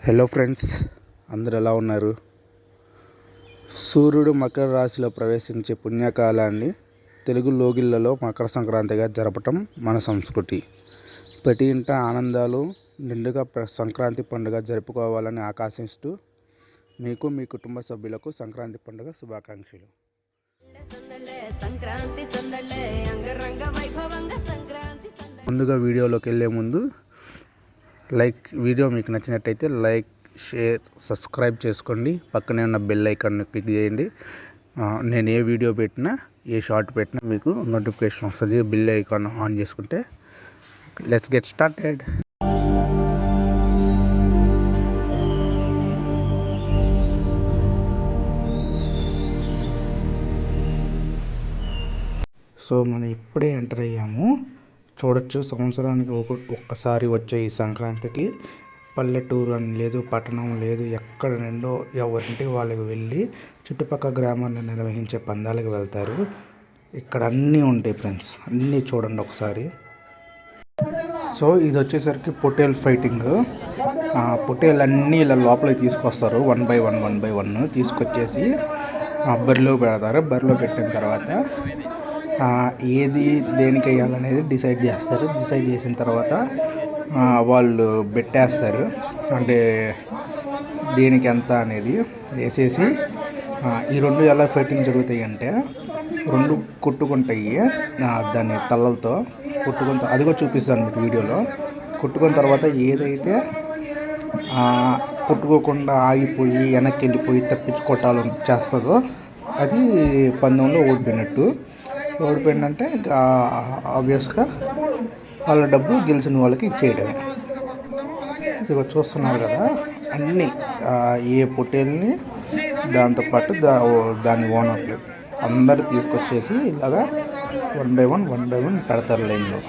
Hello friends, అందరు ఎలా ఉన్నారు? సూర్యుడు మకర రాశిలో ప్రవేశించే పుణ్యకాలాన్ని తెలుగు లోగిళ్లలో మకర సంక్రాంతిగా జరపటం మన సంస్కృతి. ప్రతి ఇంట ఆనందాలు నిండుగా సంక్రాంతి పండుగ జరుపుకోవాలని ఆకాంక్షిస్తూ మీకు మీ కుటుంబ సభ్యులకు సంక్రాంతి పండుగ శుభాకాంక్షలు. ముందుగా వీడియోలోకి వెళ్ళే ముందు వీడియో మీకు నచ్చినట్టయితే లైక్, షేర్, సబ్స్క్రైబ్ చేసుకోండి. పక్కనే ఉన్న బెల్ ఐకాన్ని క్లిక్ చేయండి. నేను ఏ వీడియో పెట్టినా, ఏ షార్ట్ పెట్టినా మీకు నోటిఫికేషన్ వస్తుంది. బెల్ ఐకాన్ ఆన్ చేసుకుంటే. Let's get started. సో మనం ఇప్పుడే ఎంటర్ అయ్యాము. చూడొచ్చు, సంవత్సరానికి ఒక్కసారి వచ్చే ఈ సంక్రాంతికి పల్లెటూరు అని లేదు, పట్టణం లేదు, ఎక్కడ నుండో ఎవరింటికి వాళ్ళకి వెళ్ళి చుట్టుపక్కల గ్రామాల్లో నిర్వహించే పందాలకు వెళ్తారు. ఇక్కడ అన్నీ ఉంటాయి ఫ్రెండ్స్, అన్నీ చూడండి ఒకసారి. సో ఇది వచ్చేసరికి పొట్టేల్ ఫైటింగ్. పొట్టేలు అన్నీ ఇలా లోపలికి తీసుకొస్తారు, 1 by 1 తీసుకొచ్చేసి బరిలో పెడతారు. బరిలో పెట్టిన తర్వాత ఏది దేనికి వేయాలనేది డిసైడ్ చేస్తారు. డిసైడ్ చేసిన తర్వాత వాళ్ళు పెట్టేస్తారు, అంటే దేనికి ఎంత అనేది వేసేసి ఈ రెండు ఎలా ఫైటింగ్ జరుగుతాయి అంటే, రెండు కొట్టుకుంటాయి దాన్ని తలలతో కొట్టుకుంటా. అది కూడా చూపిస్తాను మీకు వీడియోలో. కొట్టుకున్న తర్వాత ఏదైతే కొట్టుకోకుండా ఆగిపోయి వెనక్కి వెళ్ళిపోయి తప్పించి కొట్టాలని చేస్తుందో అది పందెంలో ఓడిపోయినట్టు. ఓడిపోయిందంటే ఆబ్వియస్గా వాళ్ళ డబ్బు గెలిచిన వాళ్ళకి ఇచ్చేయడమే. ఇక చూస్తున్నారు కదా, అన్నీ ఏ పొట్టేల్ని దాంతోపాటు దాని ఓనర్లు అందరూ తీసుకొచ్చేసి ఇలాగా 1 by 1 పెడతారు లైన్లో.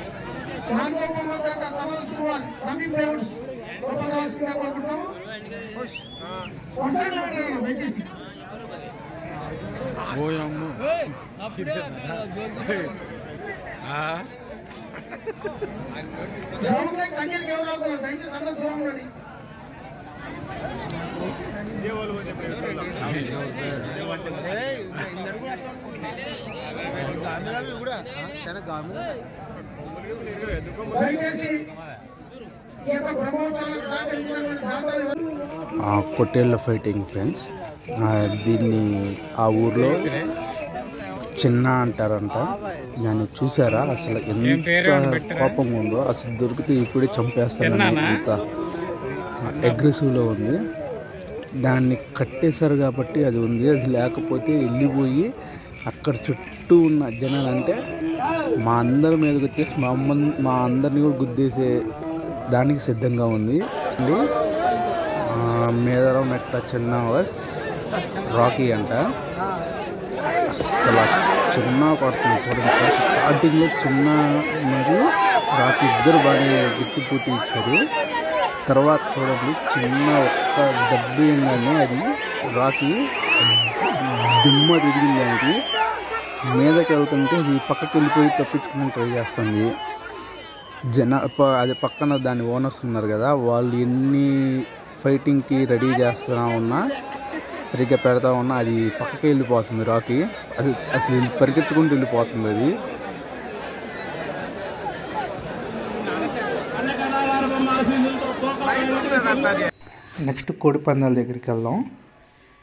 పొట్టేళ్ళ ఫైటింగ్ ఫ్రెండ్స్, దీన్ని ఆ ఊర్లో చిన్న అంటారంట. దాన్ని చూసారా అసలు ఎంత కోపంగా ఉందో, అసలు దొరికితే ఇప్పుడే చంపేస్తానని అంత అగ్రెసివ్లో ఉంది. దాన్ని కట్టేశారు కాబట్టి అది ఉంది. అది లేకపోతే వెళ్ళిపోయి అక్కడ చుట్టూ ఉన్న జనాలు, అంటే మా అందరి మీదకి వచ్చేసి మా అందరిని కూడా గుద్దేసే దానికి సిద్ధంగా ఉంది. మేదరం మెట్ట చిన్న వర్స్ రాకీ అంట. అసలు చిన్న పడుతుంది చూడండి. ఫస్ట్ స్టార్టింగ్లో చిన్న మరియు రాకీ ఇద్దరు బాగా గిట్టిపోటీ ఇచ్చారు. తర్వాత చూడండి, చిన్న ఒక్క దెబ్బ ఏంటనే అది రాకీ దిమ్మ తిరిగింది. దానికి మీదకి వెళ్తుంటే అది పక్కకి వెళ్ళిపోయి తప్పించుకుని ట్రై చేస్తుంది. అది పక్కన దాని ఓనర్స్ ఉన్నారు కదా, వాళ్ళు ఎన్ని ఫైటింగ్కి రెడీ చేస్తూ ఉన్నా, సరిగ్గా పెడతా ఉన్నా అది పక్కకి వెళ్ళిపోతుంది. రాకీ అది అసలు పరిగెత్తుకుంటూ వెళ్ళిపోతుంది. అది నెక్స్ట్ కోడి పందాల దగ్గరికి వెళ్దాం.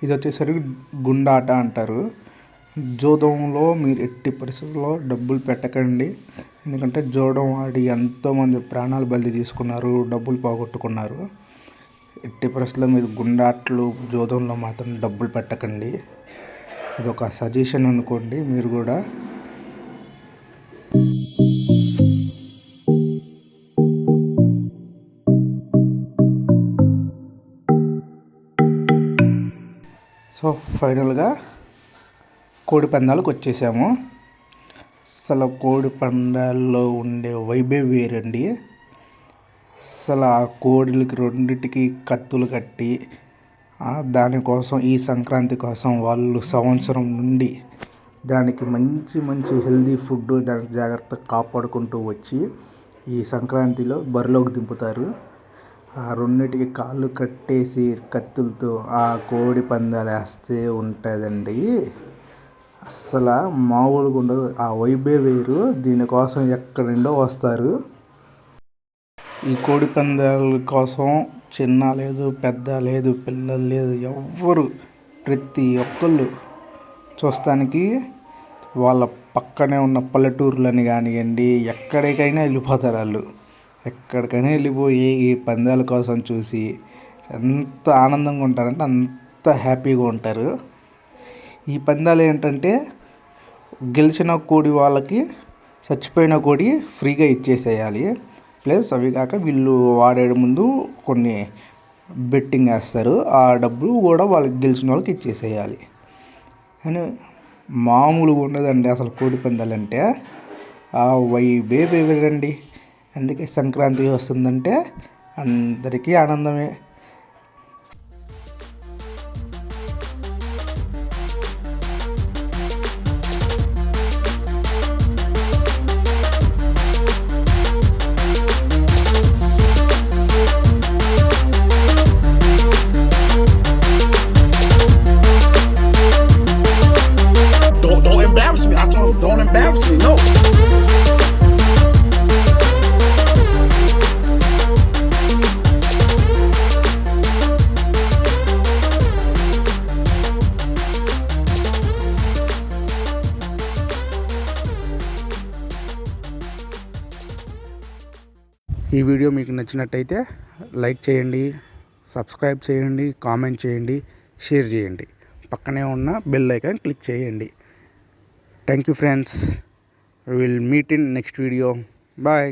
ఇది వచ్చేసరికి గుండాట అంటారు. జూదంలో మీరు ఎట్టి పరిస్థితుల్లో డబ్బులు పెట్టకండి. ఎందుకంటే జూదం ఆడి ఎంతోమంది ప్రాణాలు బలి తీసుకున్నారు, డబ్బులు పోగొట్టుకున్నారు. ఎట్టి పరిస్థితుల్లో మీరు గుండాట్లు, జూదంలో మాత్రం డబ్బులు పెట్టకండి. ఇది ఒక సజెషన్ అనుకోండి మీరు కూడా. సో ఫైనల్గా కోడి పందాలకు వచ్చేసాము. అసలు కోడి పందాల్లో ఉండే వైబే వేరండి. అసలు ఆ కోడిలకి రెండింటికి కత్తులు కట్టి దానికోసం, ఈ సంక్రాంతి కోసం వాళ్ళు సంవత్సరం నుండి దానికి మంచి మంచి హెల్దీ ఫుడ్ దానికి జాగ్రత్తగా కాపాడుకుంటూ వచ్చి ఈ సంక్రాంతిలో బరిలోకి దింపుతారు. ఆ రెండిటికి కాళ్ళు కట్టేసి కత్తులతో ఆ కోడి పందాలు వేస్తే ఉంటుందండి. అస్సలు మామూలుగా ఉండదు. ఆ వైబే వేరు. దీనికోసం ఎక్కడి నుండో వస్తారు. ఈ కోడి పందాల కోసం చిన్న లేదు, పెద్ద లేదు, పిల్లలు లేదు, ఎవ్వరు ప్రతి ఒక్కళ్ళు చూస్తానికి వాళ్ళ పక్కనే ఉన్న పల్లెటూర్లని కానివ్వండి, ఎక్కడికైనా వెళ్ళిపోతారు వాళ్ళు. ఎక్కడికైనా వెళ్ళిపోయి ఈ పందాల కోసం చూసి ఎంత ఆనందంగా ఉంటారంటే అంత హ్యాపీగా ఉంటారు. ఈ పందాలు ఏంటంటే గెలిచిన కోడి వాళ్ళకి చచ్చిపోయిన కోడి ఫ్రీగా ఇచ్చేసేయాలి. ప్లస్ అవి కాక వీళ్ళు ఆడే ముందు కొన్ని బెట్టింగ్ వేస్తారు. ఆ డబ్బులు కూడా వాళ్ళకి గెలిచిన వాళ్ళకి ఇచ్చేసేయాలి. కానీ మామూలుగా ఉండదండి అసలు కోడి పందాలు అంటే. ఆ వైబే వేరండి. అందుకే సంక్రాంతి వస్తుందంటే అందరికీ ఆనందమే. Don't embarrass me. I told him, don't embarrass me. No. ఈ వీడియో మీకు నచ్చినట్టయితే లైక్ చేయండి, సబ్స్క్రైబ్ చేయండి, కామెంట్ చేయండి, షేర్ చేయండి. పక్కనే ఉన్న బెల్ ఐకాన్ క్లిక్ చేయండి. Thank you friends. Will meet in next video. Bye.